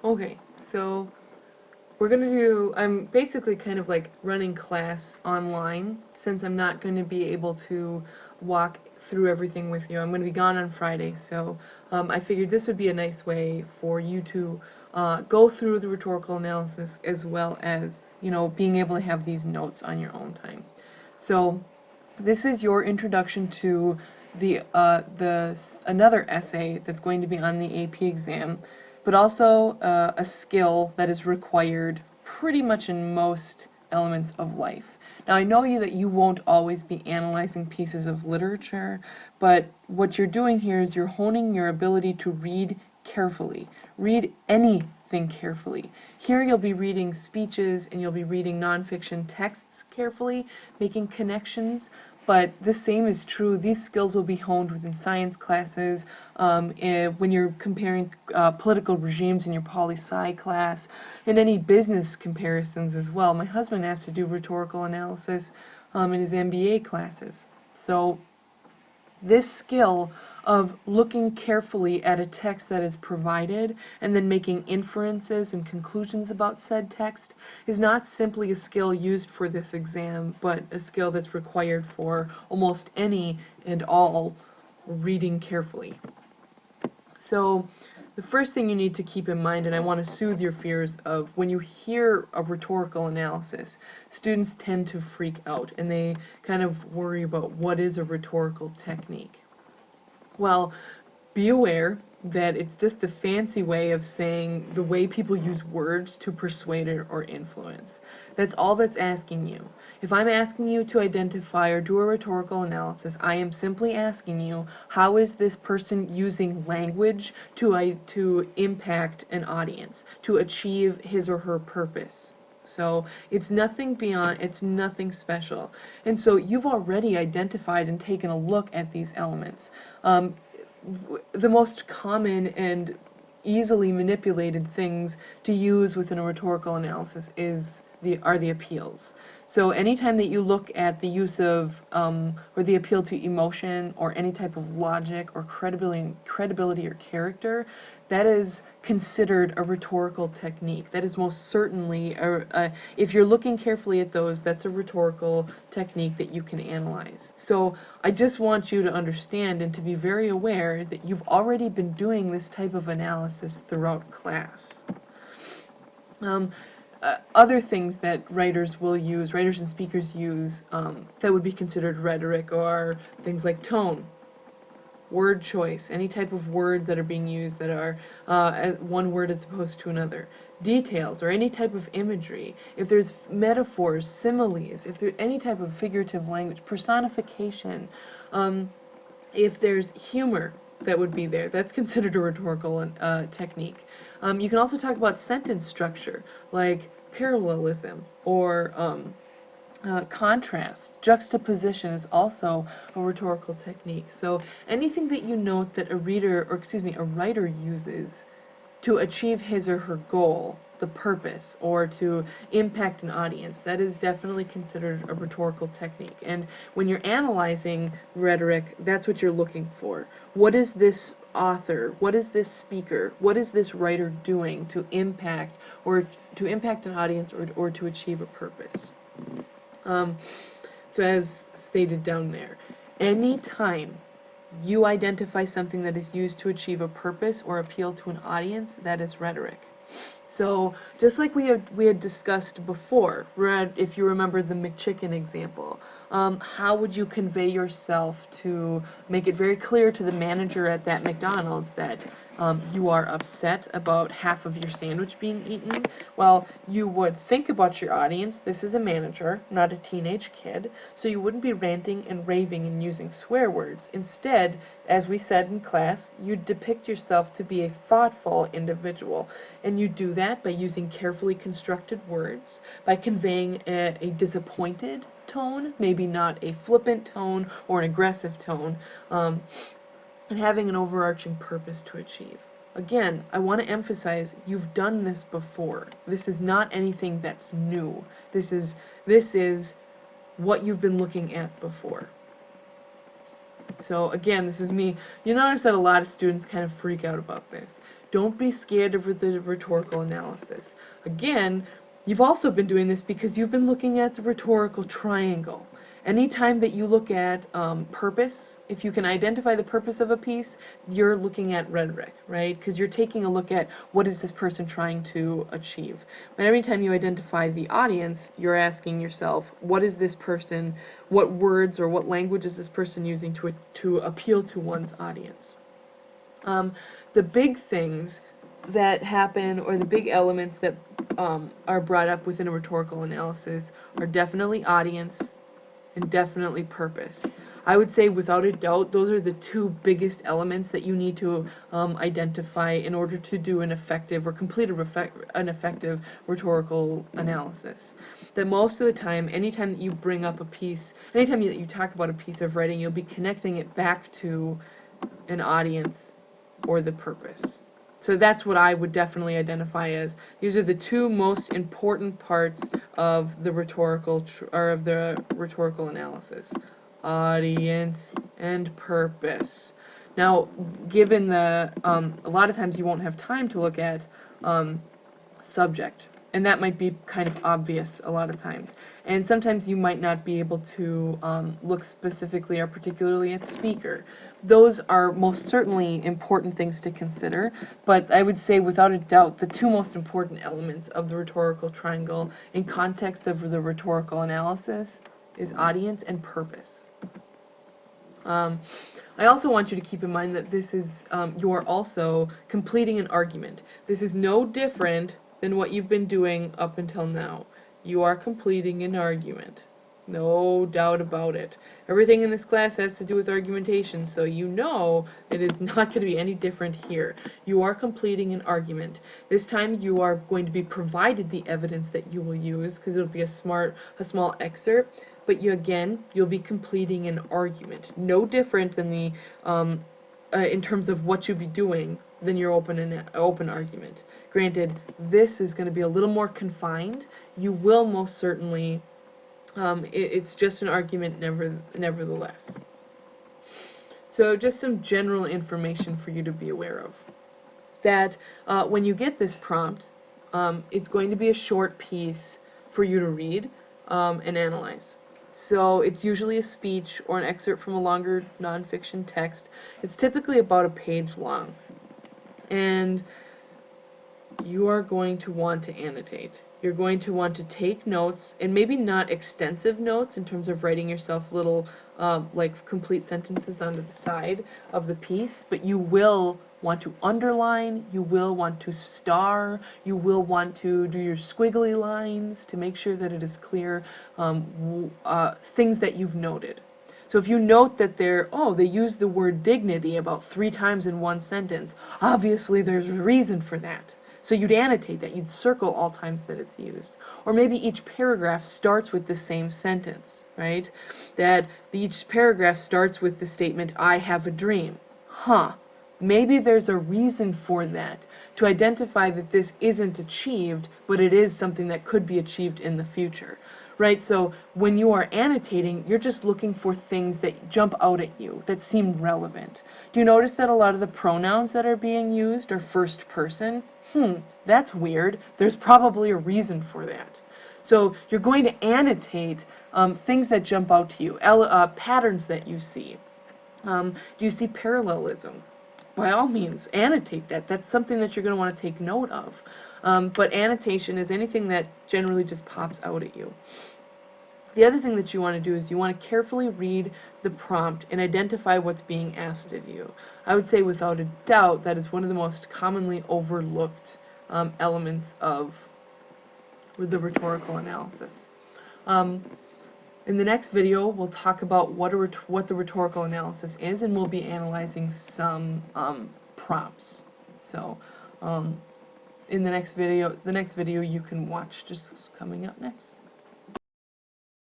Okay, so we're going to do, I'm basically kind of like running class online since I'm not going to be able to walk through everything with you. I'm going to be gone on Friday, so I figured this would be a nice way for you to go through the rhetorical analysis as well as, being able to have these notes on your own time. So this is your introduction to another essay that's going to be on the AP exam, but also a skill that is required pretty much in most elements of life. Now I know that you won't always be analyzing pieces of literature, but what you're doing here is you're honing your ability to read carefully. Read anything carefully. Here you'll be reading speeches and you'll be reading nonfiction texts carefully, making connections, but the same is true. These skills will be honed within science classes, when you're comparing political regimes in your poli-sci class, and any business comparisons as well. My husband has to do rhetorical analysis in his MBA classes. So this skill of looking carefully at a text that is provided and then making inferences and conclusions about said text is not simply a skill used for this exam, but a skill that's required for almost any and all reading carefully. So the first thing you need to keep in mind, and I want to soothe your fears of, when you hear a rhetorical analysis, students tend to freak out and they kind of worry about what is a rhetorical technique. Well, be aware that it's just a fancy way of saying the way people use words to persuade or influence. That's all that's asking you. If I'm asking you to identify or do a rhetorical analysis, I am simply asking you, how is this person using language to impact an audience, to achieve his or her purpose? So it's nothing beyond, it's nothing special. And so you've already identified and taken a look at these elements. The most common and easily manipulated things to use within a rhetorical analysis are the appeals. So anytime that you look at the use of or the appeal to emotion or any type of logic or credibility or character, that is considered a rhetorical technique. That is most certainly, if you're looking carefully at those, that's a rhetorical technique that you can analyze. So I just want you to understand and to be very aware that you've already been doing this type of analysis throughout class. Other things that writers and speakers use, that would be considered rhetoric, are things like tone, word choice, any type of words that are being used that are one word as opposed to another, details or any type of imagery, if there's metaphors, similes, if there's any type of figurative language, personification, if there's humor that would be there, that's considered a rhetorical technique. You can also talk about sentence structure, like parallelism or contrast. Juxtaposition is also a rhetorical technique. So anything that you note that a writer uses to achieve his or her goal, the purpose, or to impact an audience, that is definitely considered a rhetorical technique. And when you're analyzing rhetoric, that's what you're looking for. What is this author, what is this speaker, what is this writer doing to impact an audience or to achieve a purpose? So as stated down there, anytime you identify something that is used to achieve a purpose or appeal to an audience, that is rhetoric. So just like we had discussed before, if you remember the McChicken example, how would you convey yourself to make it very clear to the manager at that McDonald's that you are upset about half of your sandwich being eaten? Well, you would think about your audience. This is a manager, not a teenage kid, so you wouldn't be ranting and raving and using swear words. Instead, as we said in class, you depict yourself to be a thoughtful individual, and you do that by using carefully constructed words, by conveying a disappointed tone, maybe not a flippant tone or an aggressive tone, and having an overarching purpose to achieve. Again, I want to emphasize, you've done this before. This is not anything that's new. This is what you've been looking at before. So again, this is me. You notice that a lot of students kind of freak out about this. Don't be scared of the rhetorical analysis. Again, you've also been doing this because you've been looking at the rhetorical triangle. Anytime that you look at purpose, if you can identify the purpose of a piece, you're looking at rhetoric, right? Because you're taking a look at what is this person trying to achieve. But every time you identify the audience, you're asking yourself, what is this person, what words or what language is this person using to appeal to one's audience? The big things that happen, or the big elements that are brought up within a rhetorical analysis, are definitely audience and definitely purpose. I would say without a doubt those are the two biggest elements that you need to identify in order to do an effective or complete an effective rhetorical analysis. That most of the time, anytime that you bring up a piece, anytime that you talk about a piece of writing, you'll be connecting it back to an audience or the purpose. So that's what I would definitely identify as. These are the two most important parts of the rhetorical analysis: audience and purpose. Now, given the a lot of times you won't have time to look at subject, and that might be kind of obvious a lot of times. And sometimes you might not be able to look specifically or particularly at speaker. Those are most certainly important things to consider, but I would say without a doubt the two most important elements of the rhetorical triangle in context of the rhetorical analysis is audience and purpose. I also want you to keep in mind that this is, you are also completing an argument. This is no different than what you've been doing up until now. You are completing an argument. No doubt about it. Everything in this class has to do with argumentation, so you know it is not going to be any different here. You are completing an argument. This time you are going to be provided the evidence that you will use, because it'll be a small excerpt, but you'll be completing an argument. No different than the, in terms of what you'll be doing than your open argument. Granted, this is going to be a little more confined. You will most certainly, it's just an argument nevertheless. So just some general information for you to be aware of. That when you get this prompt, it's going to be a short piece for you to read and analyze. So it's usually a speech or an excerpt from a longer nonfiction text. It's typically about a page long. And you are going to want to annotate. You're going to want to take notes, and maybe not extensive notes in terms of writing yourself little like complete sentences onto the side of the piece, but you will want to underline, you will want to star, you will want to do your squiggly lines to make sure that it is clear, things that you've noted. So if you note that they use the word dignity about 3 times in one sentence, obviously there's a reason for that. So you'd annotate that, you'd circle all times that it's used. Or maybe each paragraph starts with the same sentence, right? That each paragraph starts with the statement, I have a dream. Maybe there's a reason for that, to identify that this isn't achieved, but it is something that could be achieved in the future. Right, so when you are annotating, you're just looking for things that jump out at you, that seem relevant. Do you notice that a lot of the pronouns that are being used are first person? That's weird. There's probably a reason for that. So you're going to annotate things that jump out to you, patterns that you see. Do you see parallelism? By all means, annotate that. That's something that you're going to want to take note of. But annotation is anything that generally just pops out at you. The other thing that you want to do is you want to carefully read the prompt and identify what's being asked of you. I would say without a doubt that is one of the most commonly overlooked elements of the rhetorical analysis. In the next video, we'll talk about what the rhetorical analysis is, and we'll be analyzing some prompts. So, in the next video you can watch, just coming up next.